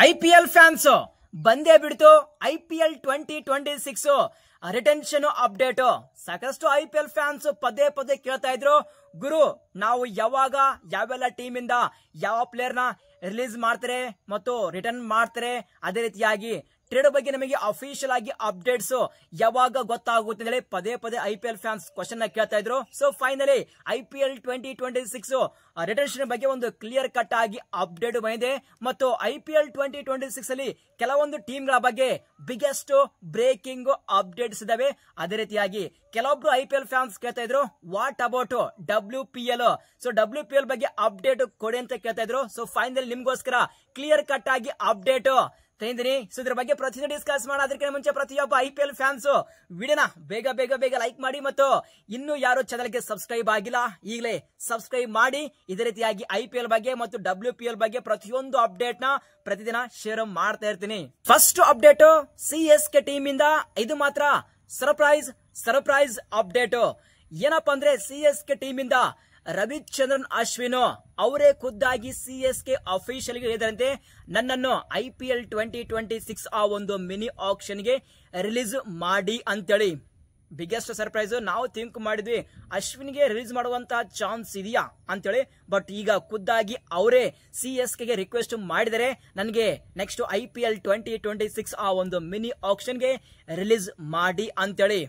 IPL fans ಬಂದೇ ಬಿಡ್ತು. IPL 2026 retention update. ಸಾಕಷ್ಟು IPL ಫ್ಯಾನ್ಸ್ ಪದೇ ಪದೇ ಕೇಳ್ತಾ ಇದ್ರು, ಗುರು ನಾವು ಯಾವಾಗ ಯಾವೆಲ್ಲ ಟೀಮ್ ಇಂದ ಯಾವ ಪ್ಲೇಯರ್ ನ ರಿಲೀಸ್ ಮಾಡ್ತಾರೆ ಮತ್ತು ರಿಟರ್ನ್ ಮಾಡ್ತಾರೆ, ಅದೇ ರೀತಿಯಾಗಿ ಟ್ರೇಡ್ ಬಗ್ಗೆ ನಮಗೆ ಅಫಿಷಿಯಲ್ ಆಗಿ ಅಪ್ಡೇಟ್ಸ್ ಯಾವಾಗ ಗೊತ್ತಾಗುತ್ತೆ ಅಂತ ಹೇಳಿ ಪದೇ ಪದೇ IPL ಫ್ಯಾನ್ಸ್ ಕ್ವಶನ್ ಕೇಳ್ತಾ ಇದ್ರು. ಸೊ ಫೈನಲಿ IPL 2026 ರಿಟರ್ನ್ ಬಗ್ಗೆ ಒಂದು ಕ್ಲಿಯರ್ ಕಟ್ ಆಗಿ ಅಪ್ಡೇಟ್ ಬಂದಿದೆ ಮತ್ತು IPL 2026 ಅಲ್ಲಿ ಕೆಲವೊಂದು ಟೀಮ್ ಗಳ ಬಗ್ಗೆ ಬಿಗ್ಗೆಸ್ಟ್ ಬ್ರೇಕಿಂಗ್ ಅಪ್ಡೇಟ್ಸ್ ಇದಾವೆ. ಅದೇ ರೀತಿಯಾಗಿ ಕೆಲವೊಬ್ರು IPL ಫ್ಯಾನ್ಸ್ ಕೇಳ್ತಾ ಇದ್ರು, what about WPL? So WPL ಬಗ್ಗೆ ಅಪ್ಡೇಟ್ ಕೊಡಿ ಅಂತ ಕೇಳ್ತಾ ಇದ್ರು. ಸೊ ಫೈನಲಿ ನಿಮ್ಗೋಸ್ಕರ ಕ್ಲಿಯರ್ ಕಟ್ ಆಗಿ ಅಪ್ಡೇಟ್ ತಂದಿದ್ದೀನಿ. ಸೊ ಇದ್ರ ಬಗ್ಗೆ ಪ್ರತಿದಿನ ಡಿಸ್ಕಸ್ ಮಾಡೋಣ. ಅದಕ್ಕೆ ಮುಂಚೆ ಪ್ರತಿಯೊಬ್ಬ IPL ಫ್ಯಾನ್ಸ್ ವಿಡಿಯೋನ ಬೇಗ ಬೇಗ ಬೇಗ ಲೈಕ್ ಮಾಡಿ ಮತ್ತು ಇನ್ನು ಯಾರು ಚಾನಲ್ಗೆ ಸಬ್ಸ್ಕ್ರೈಬ್ ಆಗಿಲ್ಲ ಈಗಲೇ ಸಬ್ಸ್ಕ್ರೈಬ್ ಮಾಡಿ. ಇದೇ ರೀತಿಯಾಗಿ IPL ಬಗ್ಗೆ ಮತ್ತು WPL ಬಗ್ಗೆ ಪ್ರತಿಯೊಂದು ಅಪ್ಡೇಟ್ ನ ಪ್ರತಿದಿನ ಶೇರ್ ಮಾಡ್ತಾ ಇರ್ತೀನಿ. ಫಸ್ಟ್ ಅಪ್ಡೇಟ್ CSK ಟೀಮ್ ಇಂದ, ಇದು ಮಾತ್ರ ಸರ್ಪ್ರೈಸ್ ಅಪ್ಡೇಟ್. ಏನಪ್ಪಾ ಅಂದ್ರೆ CSK ಟೀಮ್ ಇಂದ ರವಿಚಂದ್ರನ್ ಅಶ್ವಿನ್ ಅವರೇ ಖುದ್ದಾಗಿ CSK ಅಫಿಷಿಯಲ್ ಗೆ ಹೇಳಿದಂತೆ ನನ್ನನ್ನು IPL 2026 ಆ ಒಂದು ಮಿನಿ ಆಕ್ಷನ್ ಗೆ ರಿಲೀಸ್ ಮಾಡಿ ಅಂತೇಳಿ. Biggest surprise. ನಾವು ಥಿಂಕ್ ಮಾಡಿದ್ವಿ ಅಶ್ವಿನ್ ಗೆ ರಿಲೀಸ್ ಮಾಡುವಂತ ಚಾನ್ಸ್ ಇದೆಯಾ ಅಂತೇಳಿ, ಬಟ್ ಈಗ ಖುದ್ದಾಗಿ ಅವರೇ CSK ಗೆ ರಿಕ್ವೆಸ್ಟ್ ಮಾಡಿದರೆ ನನಗೆ ನೆಕ್ಸ್ಟ್ IPL 2026 ಆ ಒಂದು ಮಿನಿ ಆಕ್ಷನ್ ಗೆ ರಿಲೀಸ್ ಮಾಡಿ ಅಂತೇಳಿ.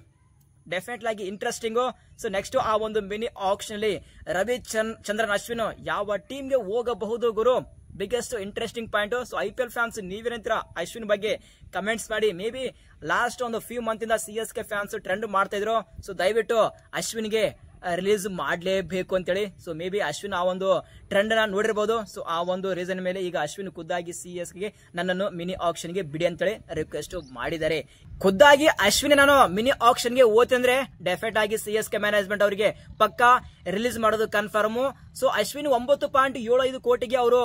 ಡೆಫಿನೆಟ್ಲಿ ಆಗಿ ಇಂಟ್ರೆಸ್ಟಿಂಗ್. ಸೊ ನೆಕ್ಸ್ಟ್ ಆ ಒಂದು ಮಿನಿ ಆಕ್ಷನ್ ಅಲ್ಲಿ ರವಿಚಂದ್ರನ್ ಅಶ್ವಿನ್ ಯಾವ ಟೀಮ್ ಗೆ ಹೋಗಬಹುದು ಗುರು? Biggest interesting point. So IPL fans ನೀವೇನಂತೀರ ಅಶ್ವಿನ್ ಬಗ್ಗೆ ಕಮೆಂಟ್ಸ್ ಮಾಡಿ. ಮೇ ಬಿ ಲಾಸ್ಟ್ ಒಂದು ಫ್ಯೂ ಮಂತ್ ಇಂದ CSK ಫ್ಯಾನ್ಸ್ ಟ್ರೆಂಡ್ ಮಾಡ್ತಾ ಇದ್ರು. ಸೊ ದಯವಿಟ್ಟು ಅಶ್ವಿನ್ ಗೆ ರಿಲೀಸ್ ಮಾಡಲೇಬೇಕು ಅಂತೇಳಿ. ಸೊ ಮೇ ಬಿ ಅಶ್ವಿನ್ ಆ ಒಂದು ಟ್ರೆಂಡ್ ನ ನೋಡಿರಬಹುದು. ಸೊ ಆ ಒಂದು ರೀಸನ್ ಮೇಲೆ ಈಗ ಅಶ್ವಿನ್ ಖುದ್ದಾಗಿ CSK ಗೆ ನನ್ನನ್ನು ಮಿನಿ ಆಕ್ಷನ್ ಗೆ ಬಿಡಿ ಅಂತೇಳಿ ರಿಕ್ವೆಸ್ಟ್ ಮಾಡಿದ್ದಾರೆ. ಖುದ್ದಾಗಿ ಅಶ್ವಿನ್ ನಾನು ಮಿನಿ ಆಕ್ಷನ್ ಗೆ ಓದ್ತಂದ್ರೆ ಡೆಫಿನೆಟ್ ಆಗಿ CSK ಮ್ಯಾನೇಜ್ಮೆಂಟ್ ಅವರಿಗೆ ಪಕ್ಕಾ ರಿಲೀಸ್ ಮಾಡೋದು ಕನ್ಫರ್ಮ್. ಸೊ ಅಶ್ವಿನ್ 9.75 ಕೋಟಿಗೆ ಅವರು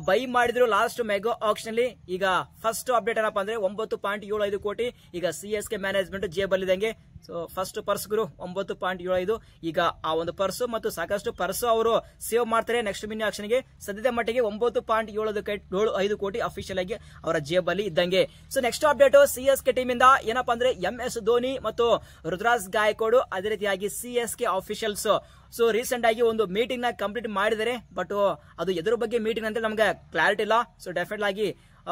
ಬೈ ಮಾಡಿದ್ರು ಲಾಸ್ಟ್ ಮೆಗಾ ಆಕ್ಷನ್ ಅಲ್ಲಿ. ಈಗ ಫಸ್ಟ್ ಅಪ್ಡೇಟ್ ಏನಪ್ಪಾ ಅಂದ್ರೆ 9.75 ಕೋಟಿ ಈಗ CSK ಮ್ಯಾನೇಜ್ಮೆಂಟ್ ಜೇಬಲ್ ಇದ್ದಂಗೆ. ಸೊ ಫಸ್ಟ್ ಪರ್ಸ್ ಗುರು 9.75. ಈಗ ಆ ಒಂದು ಪರ್ಸ್ ಮತ್ತು ಸಾಕಷ್ಟು ಪರ್ಸ್ ಅವರು ಸೇವ್ ಮಾಡ್ತಾರೆ ನೆಕ್ಸ್ಟ್ ಮಿನಿ ಆಕ್ಷನ್ ಗೆ. ಸದ್ಯದ ಮಟ್ಟಿಗೆ 9.75 ಕೋಟಿ ಅಫಿಷಿಯಲ್ ಆಗಿ ಅವರ ಜೇಬಲ್ಲಿ ಇದ್ದಂಗೆ. So next update CSK team ಇಂದ ಏನಪ್ಪಾ ಅಂದ್ರೆ MS ಧೋನಿ ಮತ್ತು ರುದ್ರಾಜ್ ಗಾಯಕ್ವಾಡ್ ಅದೇ ರೀತಿಯಾಗಿ CSK ಆಫಿಷಿಯಲ್ಸ್ ಸೊ ರೀಸೆಂಟ್ ಆಗಿ ಒಂದು ಮೀಟಿಂಗ್ ನ ಕಂಪ್ಲೀಟ್ ಮಾಡಿದ್ದಾರೆ. ಬಟ್ ಅದು ಎದುರ ಬಗ್ಗೆ ಮೀಟಿಂಗ್ ಅಂತ ನಮ್ಗೆ ಕ್ಲಾರಿಟಿ ಇಲ್ಲ. ಸೊ ಡೆಫಿನೆಟ್ ಆಗಿ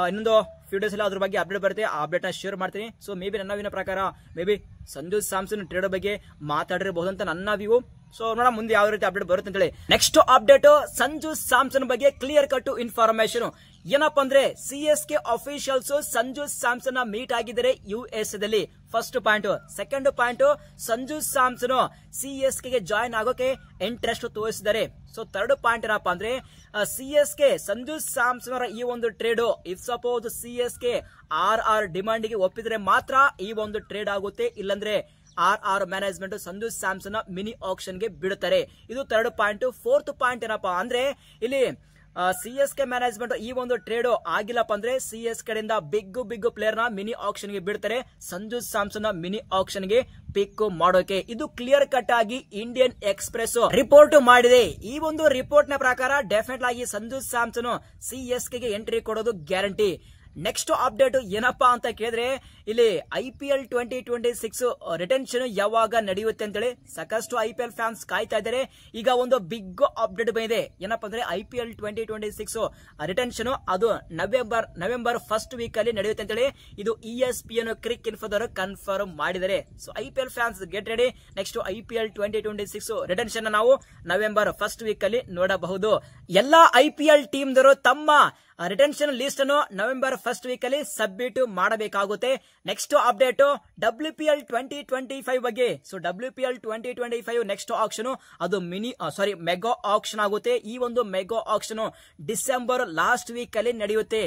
ಇನ್ನೊಂದು ಫ್ಯೂ ಡೇಸ್ ಅಲ್ಲಿ ಅದ್ರ ಬಗ್ಗೆ ಅಪ್ಡೇಟ್ ಬರುತ್ತೆ. ಆ ಅಪ್ಡೇಟ್ ನ ಶೇರ್ ಮಾಡ್ತೀನಿ. ಸೊ ಮೇ ಬಿ ನನ್ನ ಪ್ರಕಾರ may be Sanju Samson trade ಬಗ್ಗೆ ಮಾತಾಡಿರಬಹುದು ಅಂತ ನನ್ನ ವ್ಯೂ. ಸೊ ನೋಡೋಣ ಮುಂದೆ ಯಾವ ರೀತಿ ಅಪ್ಡೇಟ್ ಬರುತ್ತೆ ಅಂತ ಹೇಳಿ. ನೆಕ್ಸ್ಟ್ ಅಪ್ಡೇಟ್ ಸಂಜು ಸ್ಯಾಮ್ಸನ್ ಬಗ್ಗೆ ಕ್ಲಿಯರ್ ಕಟ್ ಇನ್ಫಾರ್ಮೇಶನ್. ಏನಪ್ಪಾ ಅಂದ್ರೆ CSK officials Sanju Samson meet ಆಗಿದ್ದಾರೆ US ದಲ್ಲಿ. First point. Second point, Sanju Samson CSK ಗೆ ಜಾಯಿನ್ ಆಗೋಕೆ ಇಂಟ್ರೆಸ್ಟ್ ತೋರಿಸಿದ್ದಾರೆ. ಸೊ ಥರ್ಡ್ ಪಾಯಿಂಟ್ ಏನಪ್ಪಾ ಅಂದ್ರೆ CSK ಸಂಜು ಸ್ಯಾಮ್ಸನ್ ಈ ಒಂದು trade if suppose CSK RR demand ಗೆ ಒಪ್ಪಿದ್ರೆ ಮಾತ್ರ ಈ ಒಂದು ಟ್ರೇಡ್ ಆಗುತ್ತೆ, ಇಲ್ಲಂದ್ರೆ RR management Sanju Samson mini auction ಗೆ ಬಿಡುತ್ತಾರೆ. ಇದು ಥರ್ಡ್ ಪಾಯಿಂಟ್. ಫೋರ್ತ್ ಪಾಯಿಂಟ್ ಏನಪ್ಪಾ ಅಂದ್ರೆ ಇಲ್ಲಿ CSK ಮ್ಯಾನೇಜ್ಮೆಂಟ್ ಈ ಒಂದು ಟ್ರೇಡ್ ಆಗಿಲ್ಲಪ್ಪ ಅಂದ್ರೆ CSK ಕಡೆಯಿಂದ ಬಿಗ್ ಪ್ಲೇಯರ್ ನ ಮಿನಿ ಆಕ್ಷನ್ ಗೆ ಬಿಡ್ತಾರೆ ಸಂಜು ಸ್ಯಾಮ್ಸನ್ ಮಿನಿ ಆಕ್ಷನ್ ಗೆ ಪಿಕ್ ಮಾಡೋಕೆ. ಇದು ಕ್ಲಿಯರ್ ಕಟ್ ಆಗಿ ಇಂಡಿಯನ್ ಎಕ್ಸ್ಪ್ರೆಸ್ ರಿಪೋರ್ಟ್ ಮಾಡಿದೆ. ಈ ಒಂದು ರಿಪೋರ್ಟ್ ನ ಪ್ರಕಾರ ಡೆಫಿನೆಟ್ ಆಗಿ ಸಂಜು ಸ್ಯಾಮ್ಸನ್ CSK ಗೆ ಎಂಟ್ರಿ ಕೊಡೋದು ಗ್ಯಾರಂಟಿ. ನೆಕ್ಸ್ಟ್ ಅಪ್ಡೇಟ್ ಏನಪ್ಪಾ ಅಂತ ಕೇಳಿದ್ರೆ ಇಲ್ಲಿ IPL 2026 ರಿಟೆನ್ಷನ್ ಯಾವಾಗ ನಡೆಯುತ್ತೆ ಅಂತೇಳಿ ಸಾಕಷ್ಟು IPL ಫ್ಯಾನ್ಸ್ ಕಾಯ್ತಾ ಇದ್ದಾರೆ. ಈಗ ಒಂದು ಬಿಗ್ ಅಪ್ಡೇಟ್ ಬಂದಿದೆ. ಏನಪ್ಪಾ ಅಂದ್ರೆ IPL 2026 ರಿಟೆನ್ಷನ್ ಅದು ನವೆಂಬರ್ ಫಸ್ಟ್ ವೀಕ್ ಅಲ್ಲಿ ನಡೆಯುತ್ತೆ ಅಂತೇಳಿ ಇದು ESPN ಕ್ರಿಕ್ ಇನ್ಫೋದವರು ಕನ್ಫರ್ಮ್ ಮಾಡಿದ್ದಾರೆ. So IPL fans get ready. Next IPL 2026 retention ನಾವು ನವೆಂಬರ್ ಫಸ್ಟ್ ವೀಕ್ ಅಲ್ಲಿ ನೋಡಬಹುದು. ಎಲ್ಲಾ IPL ಟೀಮ್ ದವರು ತಮ್ಮ ರಿಟೆನ್ಷನ್ ಲಿಸ್ಟ್ ಅನ್ನು ನವೆಂಬರ್ ಫಸ್ಟ್ ವೀಕ್ ಅಲ್ಲಿ ಸಬ್ಮಿಟ್ ಮಾಡಬೇಕಾಗುತ್ತೆ. ನೆಕ್ಸ್ಟ್ ಅಪ್ಡೇಟ್ WPL 2025 ಬಗ್ಗೆ. ಸೊ WPL 2025 ನೆಕ್ಸ್ಟ್ ಆಕ್ಷನ್ ಅದು ಮೆಗಾ ಆಕ್ಷನ್ ಆಗುತ್ತೆ. ಈ ಒಂದು mega auction December last weak ಅಲ್ಲಿ ನಡೆಯುತ್ತೆ.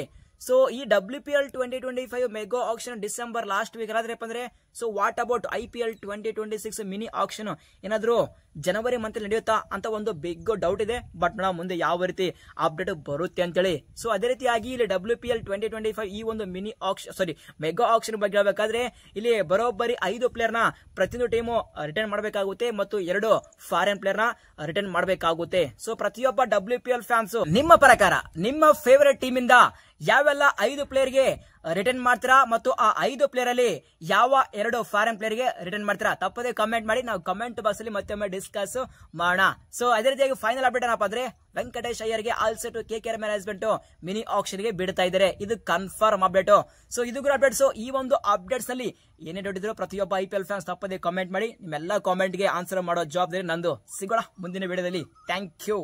ಸೊ ಈ WPL 2025 mega auction December last week ಆದ್ರಪ್ಪ ಅಂದ್ರೆ so what about IPL 2026 mini auction ಏನಾದ್ರು ಜನವರಿ ಮಂತ್ ನಡೆಯುತ್ತಾ ಅಂತ ಒಂದು ಬಿಗ್ ಡೌಟ್ ಇದೆ. ಬಟ್ ನಾವು ಮುಂದೆ ಯಾವ ರೀತಿ ಅಪ್ಡೇಟ್ ಬರುತ್ತೆ ಅಂತೇಳಿ. ಸೊ ಅದೇ ರೀತಿಯಾಗಿ ಇಲ್ಲಿ WPL 2025 ಈ ಒಂದು ಮಿನಿ ಆಕ್ಷನ್ ಮೆಗಾ ಆಕ್ಷನ್ ಬಗ್ಗೆ ಹೇಳ್ಬೇಕಾದ್ರೆ ಇಲ್ಲಿ ಬರೋಬ್ಬರಿ 5 ಪ್ಲೇಯರ್ ನ ಪ್ರತಿಯೊಂದು ಟೀಮು ರಿಟರ್ನ್ ಮಾಡಬೇಕಾಗುತ್ತೆ ಮತ್ತು 2 ಫಾರಿನ್ ಪ್ಲೇಯರ್ ನ ರಿಟರ್ನ್ ಮಾಡಬೇಕಾಗುತ್ತೆ. ಸೊ ಪ್ರತಿಯೊಬ್ಬ WPL ಫ್ಯಾನ್ಸ್ ನಿಮ್ಮ ಪ್ರಕಾರ ನಿಮ್ಮ ಫೇವರೇಟ್ ಟೀಮ್ ಇಂದ ಯಾವೆಲ್ಲ 5 ಪ್ಲೇಯರ್ಗೆ ರಿಟರ್ನ್ ಮಾಡ್ತೀರಾ ಮತ್ತು ಆ 5 ಪ್ಲೇಯರ್ ಅಲ್ಲಿ ಯಾವ 2 ಫಾರಿನ್ ಪ್ಲೇಯರ್ಗೆ ರಿಟರ್ನ್ ಮಾಡ್ತೀರಾ ತಪ್ಪದೇ ಕಮೆಂಟ್ ಮಾಡಿ. ನಾವು ಕಮೆಂಟ್ ಬಾಕ್ಸ್ ಅಲ್ಲಿ ಮತ್ತೊಮ್ಮೆ ಡಿಸ್ಕಸ್ ಮಾಡೋಣ. ಸೊ ಅದೇ ರೀತಿಯಾಗಿ ಫೈನಲ್ ಅಪ್ಡೇಟ್ ಏನಪ್ಪ ಅಂದ್ರೆ ವೆಂಕಟೇಶ್ ಅಯ್ಯರ್ಗೆ also to KKR management mini auction ಗೆ ಬಿಡ್ತಾ ಇದ್ದಾರೆ. ಇದು ಕನ್ಫರ್ಮ್ ಅಪ್ಡೇಟ್. ಸೊ ಇದು ಕೂಡ ಅಪ್ಡೇಟ್ಸ್. ಈ ಒಂದು ಅಪ್ಡೇಟ್ಸ್ ನಲ್ಲಿ ಏನೇ ಡೌಟ್ ಇದ್ರು ಪ್ರತಿಯೊಬ್ಬ IPL ಫ್ಯಾನ್ಸ್ ತಪ್ಪದೇ ಕಾಮೆಂಟ್ ಮಾಡಿ. ನಿಮ್ಮೆಲ್ಲ ಕಾಮೆಂಟ್ ಗೆ ಆನ್ಸರ್ ಮಾಡೋ ಜವಾಬ್ದಾರಿ ನಂದು. ಸಿಗೋಣ ಮುಂದಿನ ವಿಡಿಯೋದಲ್ಲಿ. Thank you.